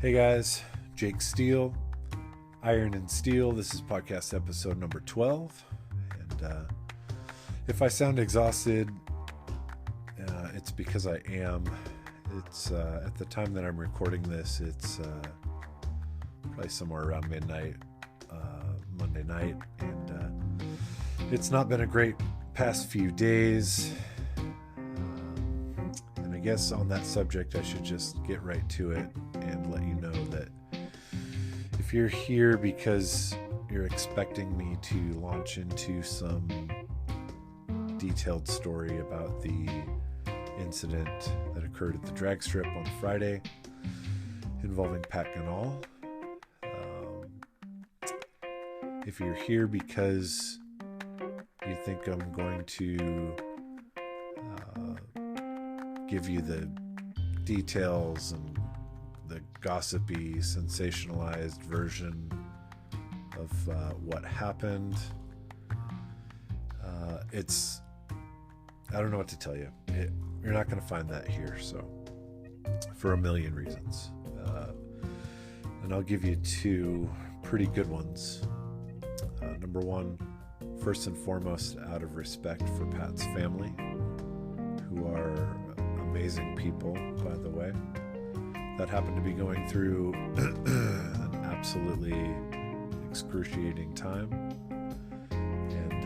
Hey guys, Jake Steele, Iron and Steel. This is podcast episode number 12. And if I sound exhausted, it's because I am. It's at the time that I'm recording this, it's probably somewhere around midnight, Monday night. And it's not been a great past few days. And I guess on that subject, I should just get right to it and let you know that if you're here because you're expecting me to launch into some detailed story about the incident that occurred at the drag strip on Friday involving Pat Ganal, if you're here because you think I'm going to give you the details and the gossipy, sensationalized version of what happened, I don't know what to tell you. You're not going to find that here, so for a million reasons. And I'll give you two pretty good ones. Number one, first and foremost, out of respect for Pat's family, who are amazing people, by the way, that happen to be going through an absolutely excruciating time. And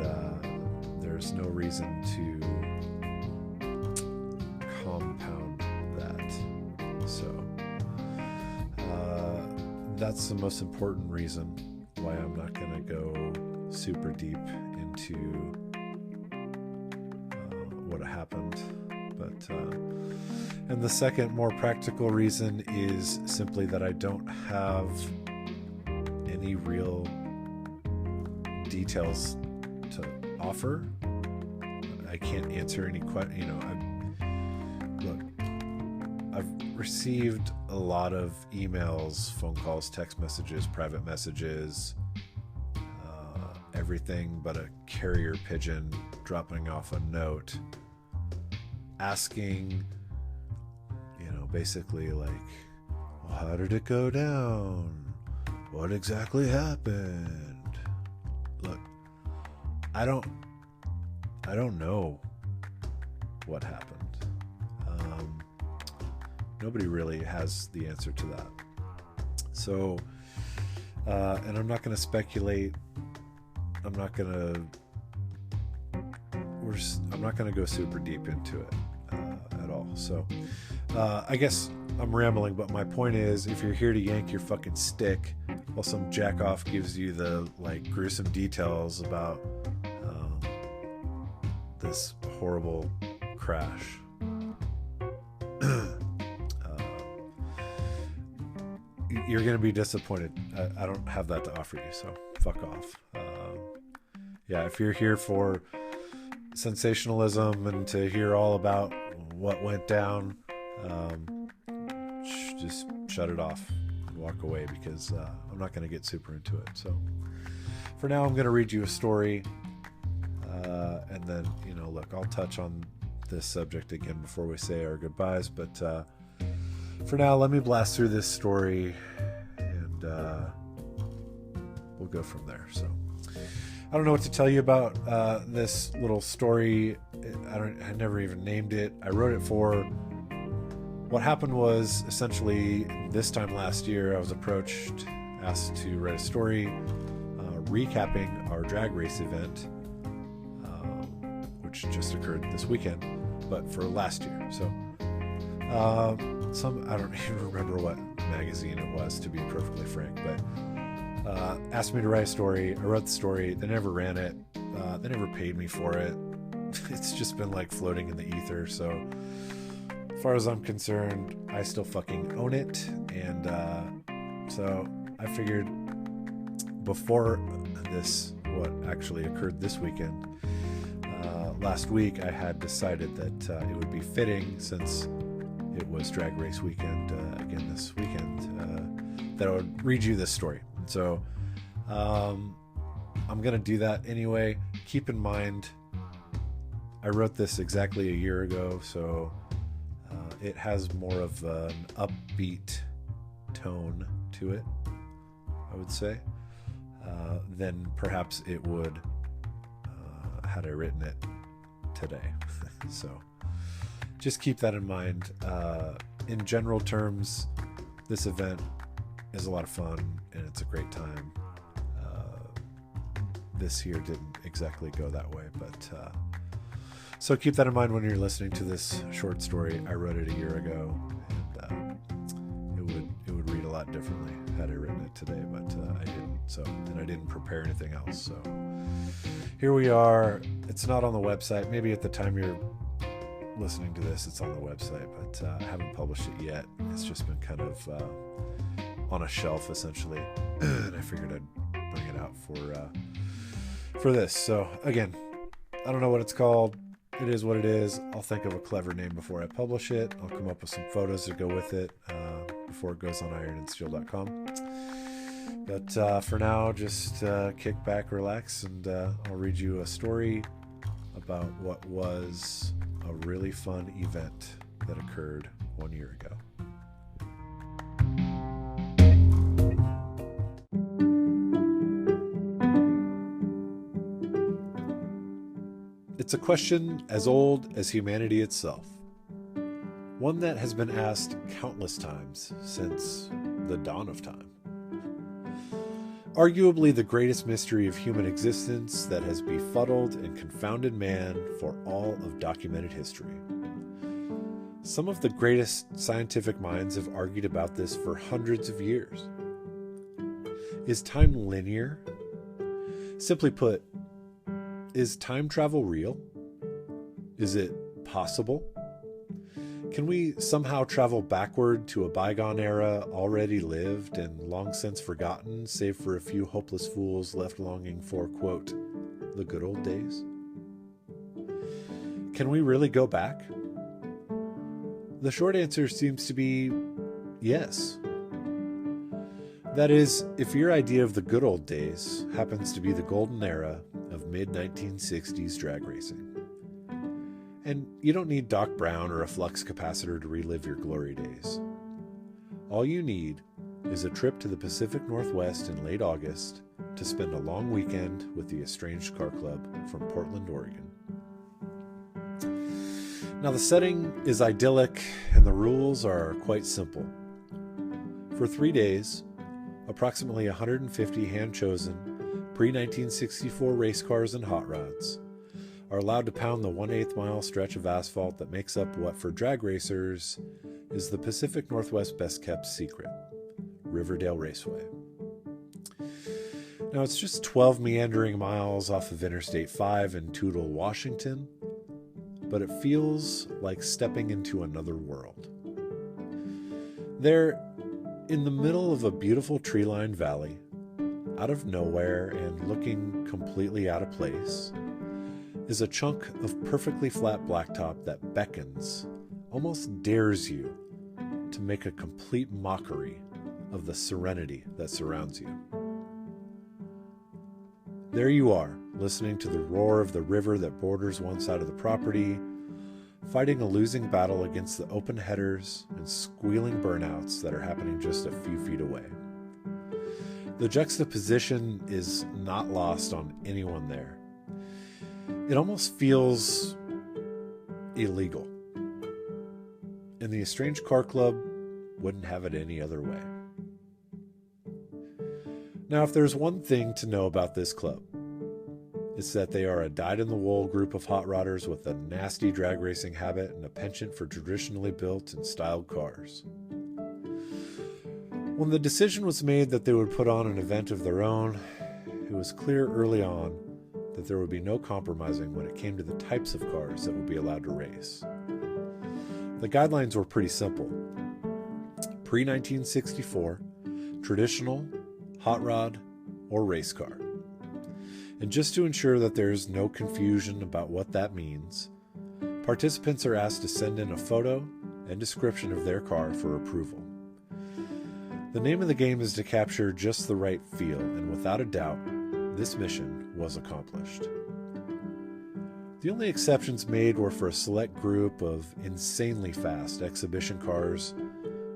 there's no reason to compound that. So that's the most important reason why I'm not going to go super deep into what happened. But and the second, more practical reason is simply that I don't have any real details to offer. I can't answer any questions. I've received a lot of emails, phone calls, text messages, private messages, everything but a carrier pigeon dropping off a note asking, basically like, well, how did it go down? What exactly happened? Look, I don't know what happened. Nobody really has the answer to that. So, and I'm not going to speculate. I'm not going to go super deep into it at all. So, I guess I'm rambling, but my point is, if you're here to yank your fucking stick while some jackoff gives you the gruesome details about this horrible crash, you're going to be disappointed. I don't have that to offer you, so fuck off. Yeah, if you're here for sensationalism and to hear all about what went down, just shut it off and walk away, because I'm not going to get super into it. So for now, I'm going to read you a story, and then look, I'll touch on this subject again before we say our goodbyes, but for now, let me blast through this story, and we'll go from there. So I don't know what to tell you about this little story. I never even named it. I wrote it for... What happened was, essentially, this time last year, I was asked to write a story recapping our drag race event, which just occurred this weekend, but for last year. So I don't even remember what magazine it was, to be perfectly frank, but asked me to write a story. I wrote the story. They never ran it. They never paid me for it. It's just been floating in the ether. So as far as I'm concerned, I still fucking own it. And so I figured before what actually occurred this weekend, last week, I had decided that it would be fitting, since it was drag race weekend again this weekend, that I would read you this story. So I'm going to do that anyway. Keep in mind, I wrote this exactly a year ago, so it has more of an upbeat tone to it, I would say, than perhaps it would had I written it today. So just keep that in mind. In general terms, this event is a lot of fun and it's a great time. This year didn't exactly go that way, but so keep that in mind when you're listening to this short story. I wrote it a year ago, and it would read a lot differently had I written it today, but I didn't. So, and I didn't prepare anything else. So here we are. It's not on the website. Maybe at the time you're listening to this, it's on the website, but I haven't published it yet. It's just been kind of on a shelf essentially, and I figured I'd bring it out for this. So again, I don't know what it's called. It is what it is. I'll think of a clever name before I publish it. I'll come up with some photos to go with it before it goes on ironandsteel.com. But for now, just kick back, relax, and I'll read you a story about what was a really fun event that occurred 1 year ago. It's a question as old as humanity itself. One that has been asked countless times since the dawn of time. Arguably the greatest mystery of human existence that has befuddled and confounded man for all of documented history. Some of the greatest scientific minds have argued about this for hundreds of years. Is time linear? Simply put, is time travel real? Is it possible? Can we somehow travel backward to a bygone era already lived and long since forgotten, save for a few hopeless fools left longing for, quote, the good old days? Can we really go back? The short answer seems to be yes. That is, if your idea of the good old days happens to be the golden era of mid-1960s drag racing. And you don't need Doc Brown or a flux capacitor to relive your glory days. All you need is a trip to the Pacific Northwest in late August to spend a long weekend with the Estranged Car Club from Portland, Oregon. Now the setting is idyllic and the rules are quite simple. For 3 days, approximately 150 hand-chosen pre-1964 race cars and hot rods are allowed to pound the 1/8 mile stretch of asphalt that makes up what for drag racers is the Pacific Northwest best-kept secret, Riverdale Raceway. Now it's just 12 meandering miles off of Interstate 5 in Toutle, Washington, but it feels like stepping into another world. There, in the middle of a beautiful tree-lined valley, out of nowhere and looking completely out of place, is a chunk of perfectly flat blacktop that beckons, almost dares you, to make a complete mockery of the serenity that surrounds you. There you are, listening to the roar of the river that borders one side of the property, fighting a losing battle against the open headers and squealing burnouts that are happening just a few feet away. The juxtaposition is not lost on anyone there. It almost feels illegal. And the Estranged Car Club wouldn't have it any other way. Now, if there's one thing to know about this club, it's that they are a dyed-in-the-wool group of hot rodders with a nasty drag racing habit and a penchant for traditionally built and styled cars. When the decision was made that they would put on an event of their own, it was clear early on that there would be no compromising when it came to the types of cars that would be allowed to race. The guidelines were pretty simple. Pre-1964, traditional, hot rod, or race car. And just to ensure that there's no confusion about what that means, participants are asked to send in a photo and description of their car for approval. The name of the game is to capture just the right feel, and without a doubt, this mission was accomplished. The only exceptions made were for a select group of insanely fast exhibition cars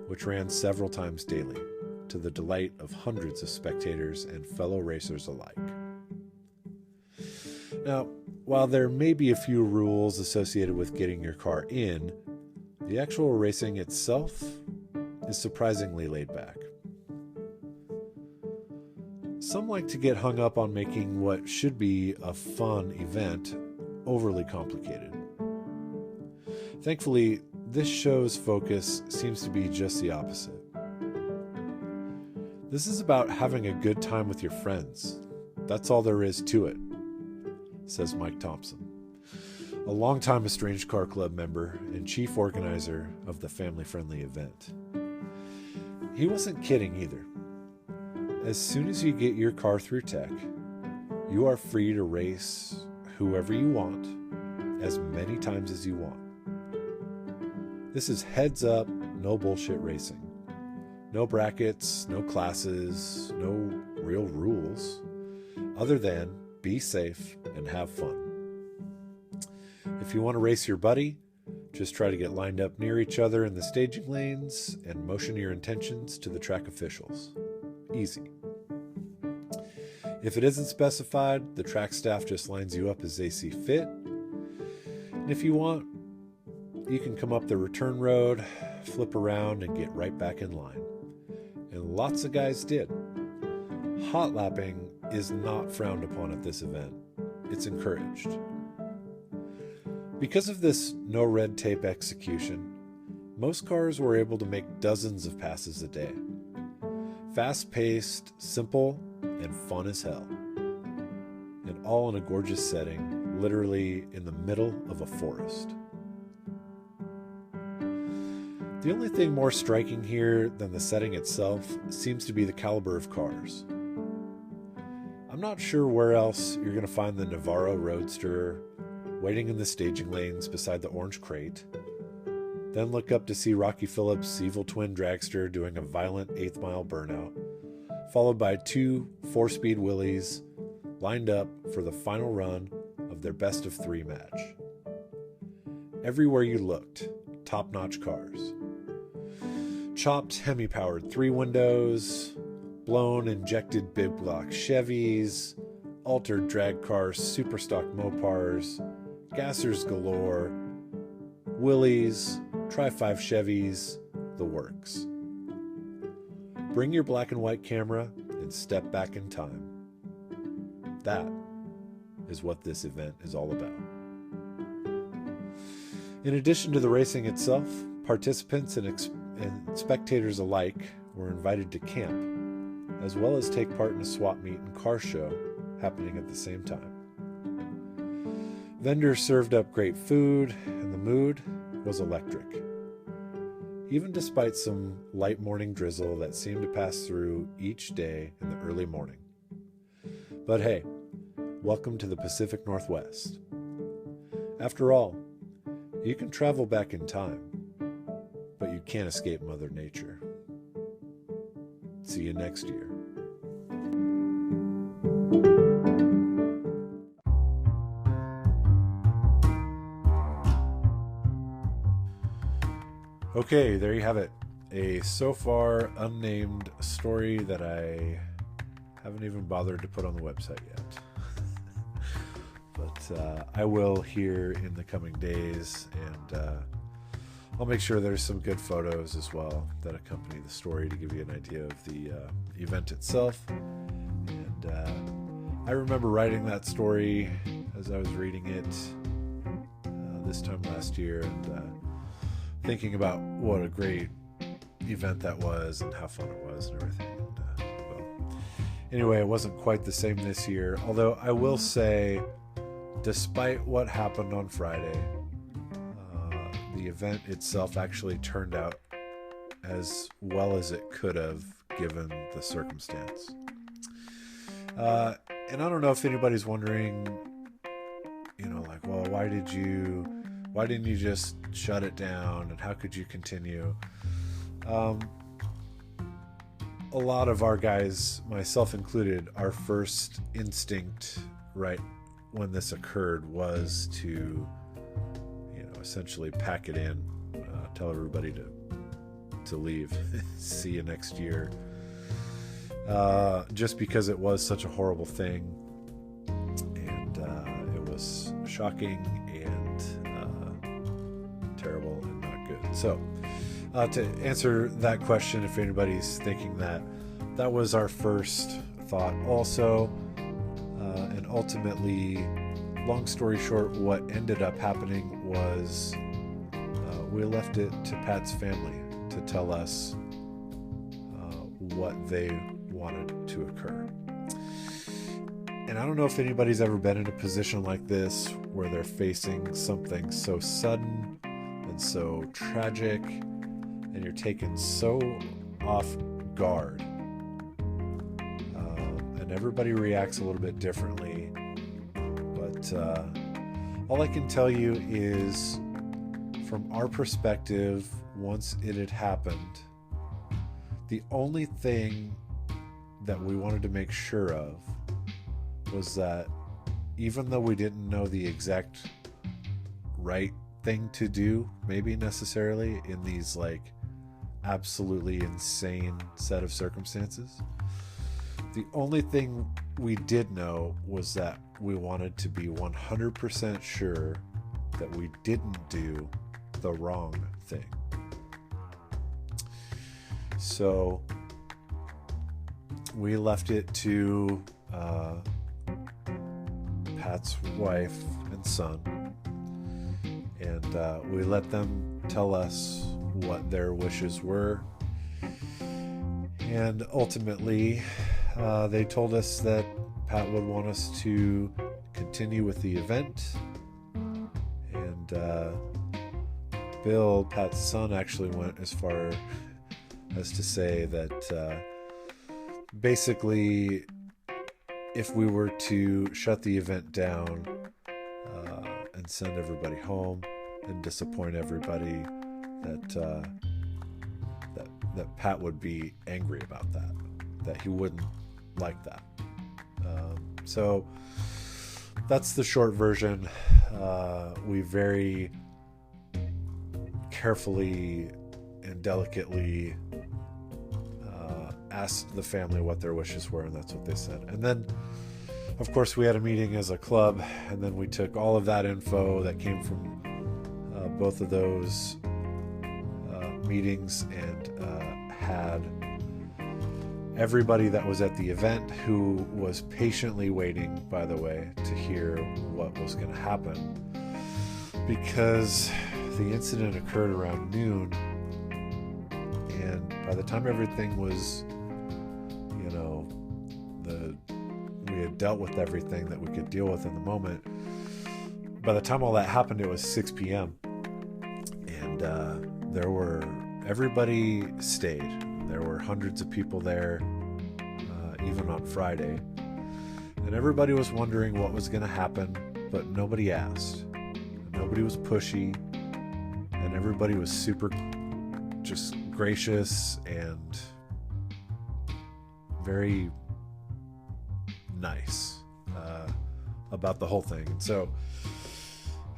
which ran several times daily, to the delight of hundreds of spectators and fellow racers alike. Now, while there may be a few rules associated with getting your car in, the actual racing itself is surprisingly laid back. Some like to get hung up on making what should be a fun event overly complicated. Thankfully, this show's focus seems to be just the opposite. This is about having a good time with your friends. That's all there is to it, says Mike Thompson, a longtime Estranged Car Club member and chief organizer of the family-friendly event. He wasn't kidding either. As soon as you get your car through tech, you are free to race whoever you want, as many times as you want. This is heads up, no bullshit racing. No brackets, no classes, no real rules, other than be safe and have fun. If you want to race your buddy, just try to get lined up near each other in the staging lanes and motion your intentions to the track officials. Easy. If it isn't specified, the track staff just lines you up as they see fit. And if you want, you can come up the return road, flip around, and get right back in line. And lots of guys did. Hot lapping is not frowned upon at this event. It's encouraged. Because of this no red tape execution, most cars were able to make dozens of passes a day. Fast-paced, simple, and fun as hell. And all in a gorgeous setting, literally in the middle of a forest. The only thing more striking here than the setting itself seems to be the caliber of cars. I'm not sure where else you're going to find the Navarro Roadster waiting in the staging lanes beside the orange crate, then look up to see Rocky Phillips' evil twin dragster doing a violent 8th mile burnout, followed by 2 4-speed Willies lined up for the final run of their best of 3 match. Everywhere you looked, top-notch cars. Chopped Hemi-powered 3 windows, blown injected big block Chevys, altered drag cars, super stock Mopars, gassers galore, Willies, Tri-5 Chevys, the works. Bring your black and white camera and step back in time. That is what this event is all about. In addition to the racing itself, participants and spectators alike were invited to camp, as well as take part in a swap meet and car show happening at the same time. Vendors served up great food, and the mood was electric. Even despite some light morning drizzle that seemed to pass through each day in the early morning. But hey, welcome to the Pacific Northwest. After all, you can travel back in time, but you can't escape Mother Nature. See you next year. Okay, there you have it. A so far unnamed story that I haven't even bothered to put on the website yet. But I will here in the coming days, and I'll make sure there's some good photos as well that accompany the story to give you an idea of the event itself. And I remember writing that story as I was reading it this time last year, and thinking about what a great event that was and how fun it was and everything. And, anyway, it wasn't quite the same this year, although I will say, despite what happened on Friday, the event itself actually turned out as well as it could have given the circumstance. And I don't know if anybody's wondering, like, well, why didn't you just shut it down, and how could you continue? A lot of our guys, myself included, our first instinct right when this occurred was to, essentially pack it in, tell everybody to to leave. See you next year. Just because it was such a horrible thing, and it was shocking and terrible and not good. So to answer that question, if anybody's thinking that, that was our first thought also. And ultimately, long story short, what ended up happening was we left it to Pat's family to tell us what they wanted to occur. And I don't know if anybody's ever been in a position like this where they're facing something so sudden and so tragic, and you're taken so off guard. And everybody reacts a little bit differently. But all I can tell you is, from our perspective, once it had happened, the only thing that we wanted to make sure of was that even though we didn't know the exact right thing to do, maybe necessarily in these like absolutely insane set of circumstances, the only thing we did know was that we wanted to be 100% sure that we didn't do the wrong thing. So we left it to Pat's wife and son, and we let them tell us what their wishes were. And ultimately, they told us that Pat would want us to continue with the event, and Bill, Pat's son, actually went as far as to say that basically, if we were to shut the event down and send everybody home and disappoint everybody, that Pat would be angry about that he wouldn't like that. So that's the short version. We very carefully and delicately asked the family what their wishes were, and that's what they said. And then, of course, we had a meeting as a club, and then we took all of that info that came from both of those meetings and had everybody that was at the event, who was patiently waiting, by the way, to hear what was going to happen, because the incident occurred around noon, and by the time everything was, we had dealt with everything that we could deal with in the moment. By the time all that happened, it was 6 p.m. and everybody stayed. There were hundreds of people there, even on Friday, and everybody was wondering what was going to happen, but nobody asked. Nobody was pushy, and everybody was super just gracious and very nice about the whole thing. And so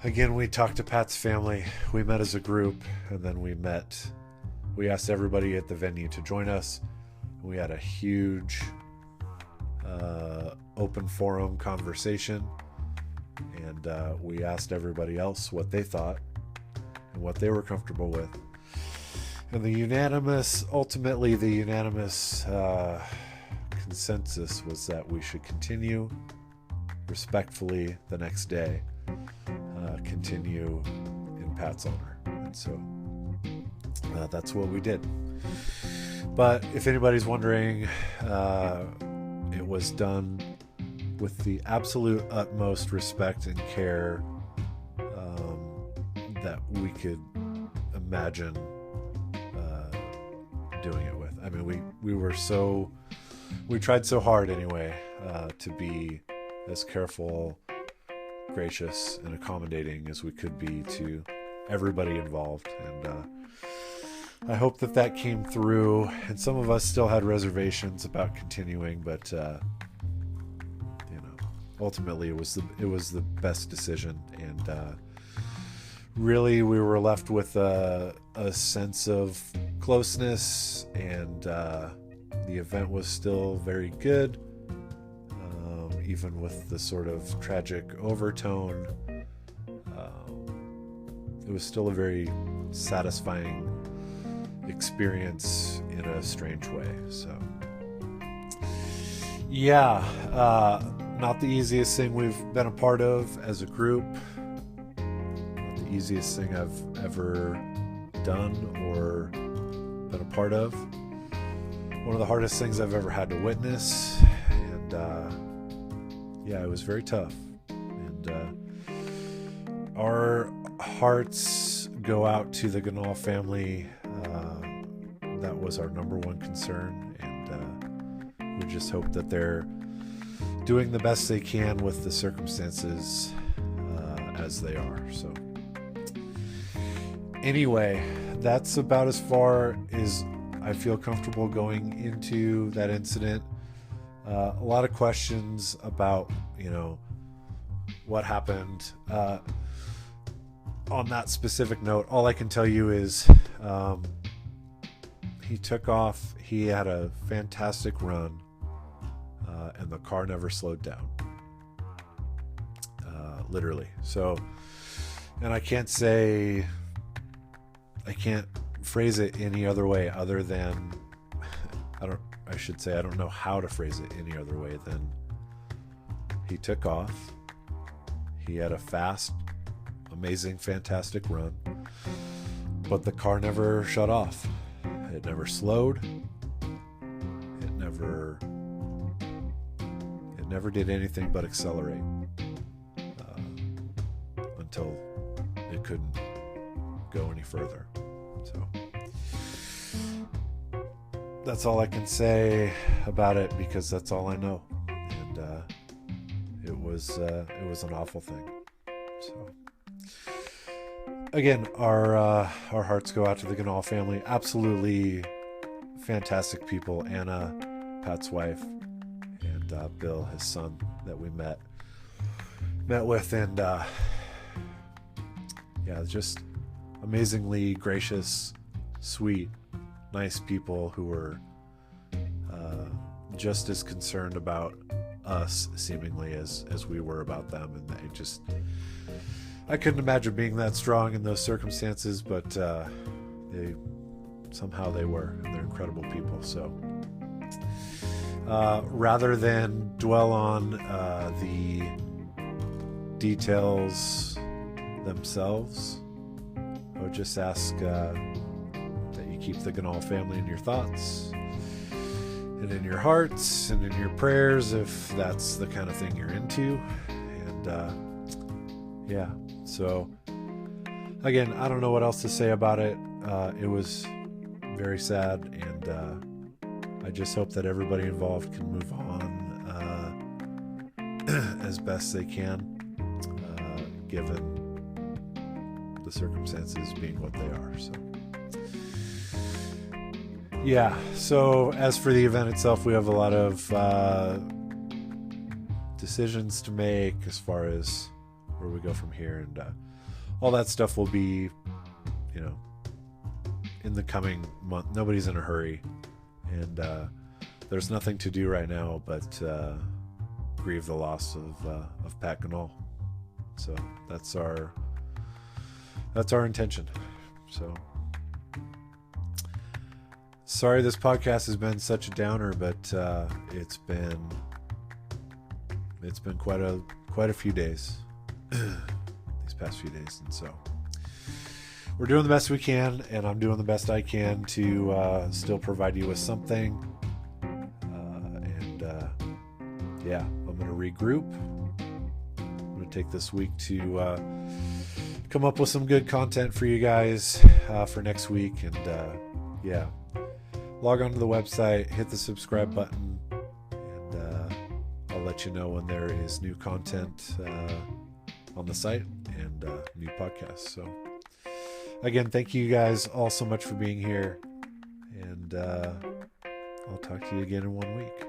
again, we talked to Pat's family, we met as a group, and then we asked everybody at the venue to join us. We had a huge open forum conversation, and we asked everybody else what they thought and what they were comfortable with. And ultimately the unanimous consensus was that we should continue respectfully the next day, continue in Pat's honor. And so that's what we did. But if anybody's wondering, it was done with the absolute utmost respect and care that we could imagine doing it with. I mean, we tried so hard anyway to be as careful, gracious, and accommodating as we could be to everybody involved. And I hope that came through. And some of us still had reservations about continuing, but ultimately it was the best decision. And really we were left with a sense of closeness, and the event was still very good, even with the sort of tragic overtone. It was still a very satisfying experience in a strange way. So yeah, not the easiest thing we've been a part of as a group, not the easiest thing I've ever done or been a part of. One of the hardest things I've ever had to witness, and yeah, it was very tough. And our hearts go out to the Ganal family. That was our number one concern, and we just hope that they're doing the best they can with the circumstances as they are. So anyway, that's about as far as I feel comfortable going into that incident. A lot of questions about, what happened. On that specific note, all I can tell you is he took off. He had a fantastic run, and the car never slowed down. Literally. So, and I can't phrase it any other way other than, I don't know how to phrase it any other way than he took off. He had a fast, amazing, fantastic run, but the car never shut off. It never slowed. It never did anything but accelerate until it couldn't go any further. So that's all I can say about it, because that's all I know. And it was an awful thing. So again, our hearts go out to the Ganal family. Absolutely fantastic people. Anna, Pat's wife, and Bill, his son, that we met with, and yeah, just amazingly gracious, sweet, nice people who were just as concerned about us, seemingly, as we were about them. And I couldn't imagine being that strong in those circumstances, but they were, and they're incredible people. So rather than dwell on the details themselves, I would just ask that you keep the Ganal family in your thoughts and in your hearts and in your prayers, if that's the kind of thing you're into. And yeah, so again, I don't know what else to say about it. It was very sad, and I just hope that everybody involved can move on as best they can, given the circumstances being what they are. So yeah, so as for the event itself, we have a lot of decisions to make as far as where we go from here, and all that stuff will be, in the coming month. Nobody's in a hurry, and there's nothing to do right now but grieve the loss of Pat Ganal. So that's our intention. So sorry this podcast has been such a downer, but it's been quite a few days these past few days, and so we're doing the best we can, and I'm doing the best I can to still provide you with something. Yeah, I'm going to regroup. I'm going to take this week to come up with some good content for you guys for next week. And yeah, log on to the website, hit the subscribe button, and I'll let you know when there is new content on the site and new podcasts. So again, thank you guys all so much for being here, and I'll talk to you again in 1 week.